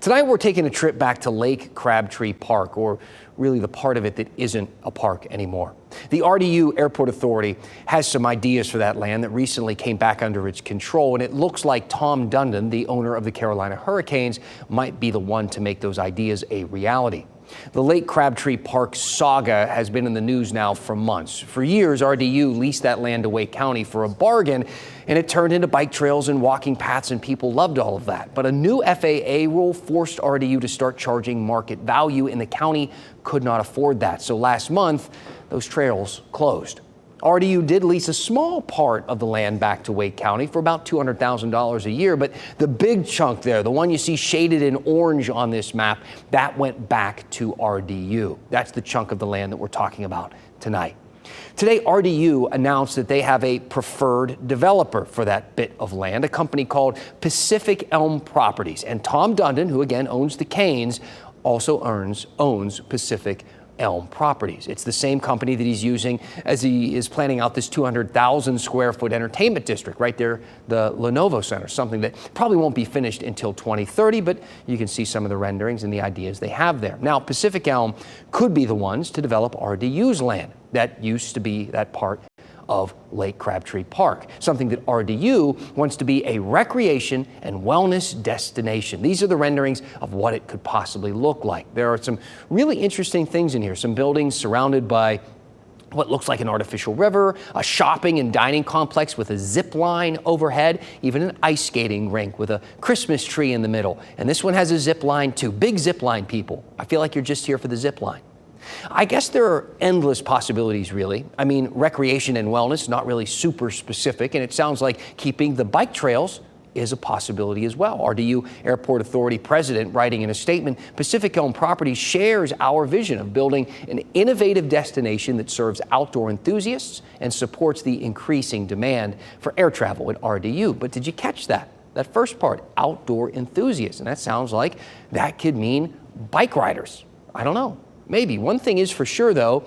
Tonight we're taking a trip back to Lake Crabtree Park, or really the part of it that isn't a park anymore. The RDU Airport Authority has some ideas for that land that recently came back under its control, and it looks like Tom Dundon, the owner of the Carolina Hurricanes, might be the one to make those ideas a reality. The Lake Crabtree Park saga has been in the news now for months. For years, RDU leased that land to Wake County for a bargain, and it turned into bike trails and walking paths, and people loved all of that. But a new FAA rule forced RDU to start charging market value, and the county could not afford that. So last month, those trails closed. RDU did lease a small part of the land back to Wake County for about $200,000 a year, but the big chunk there, the one you see shaded in orange on this map, that went back to RDU. That's the chunk of the land that we're talking about tonight. Today, RDU announced that they have a preferred developer for that bit of land, a company called Pacific Elm Properties. And Tom Dundon, who again owns the Canes, also owns Pacific Elm Properties. It's the same company that he's using as he is planning out this 200,000 square foot entertainment district right there, the Lenovo Center, something that probably won't be finished until 2030, but you can see some of the renderings and the ideas they have there. Now, Pacific Elm could be the ones to develop RDU's land. That used to be that part of Lake Crabtree Park, something that RDU wants to be a recreation and wellness destination. These are the renderings of what it could possibly look like. There are some really interesting things in here, some buildings surrounded by what looks like an artificial river, a shopping and dining complex with a zip line overhead, even an ice skating rink with a Christmas tree in the middle. And this one has a zip line too. Big zip line, people. I feel like you're just here for the zip line. I guess there are endless possibilities, really. I mean, recreation and wellness, not really super specific, and it sounds like keeping the bike trails is a possibility as well. RDU Airport Authority President writing in a statement, Pacific Elm Properties shares our vision of building an innovative destination that serves outdoor enthusiasts and supports the increasing demand for air travel at RDU. But did you catch that? That first part, outdoor enthusiasts, and that sounds like that could mean bike riders. I don't know. Maybe. One thing is for sure, though,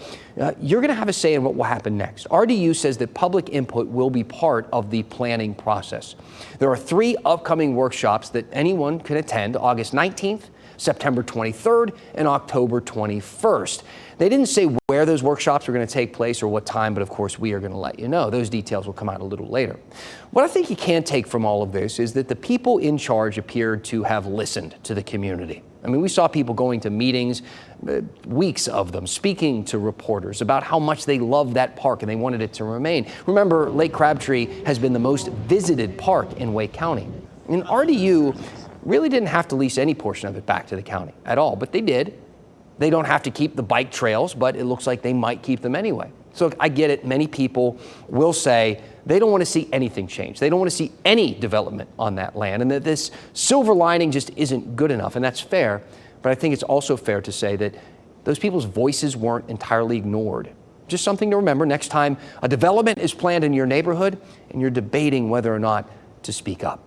you're going to have a say in what will happen next. RDU says that public input will be part of the planning process. There are 3 upcoming workshops that anyone can attend, August 19th, September 23rd, and October 21st. They didn't say where those workshops are going to take place or what time, but of course we are going to let you know. Those details will come out a little later. What I think you can take from all of this is that the people in charge appeared to have listened to the community. I mean, we saw people going to meetings, weeks of them, speaking to reporters about how much they loved that park and they wanted it to remain. Remember, Lake Crabtree has been the most visited park in Wake County. And RDU really didn't have to lease any portion of it back to the county at all, but they did. They don't have to keep the bike trails, but it looks like they might keep them anyway. So I get it. Many people will say they don't want to see anything change. They don't want to see any development on that land, and that this silver lining just isn't good enough. And that's fair. But I think it's also fair to say that those people's voices weren't entirely ignored. Just something to remember next time a development is planned in your neighborhood and you're debating whether or not to speak up.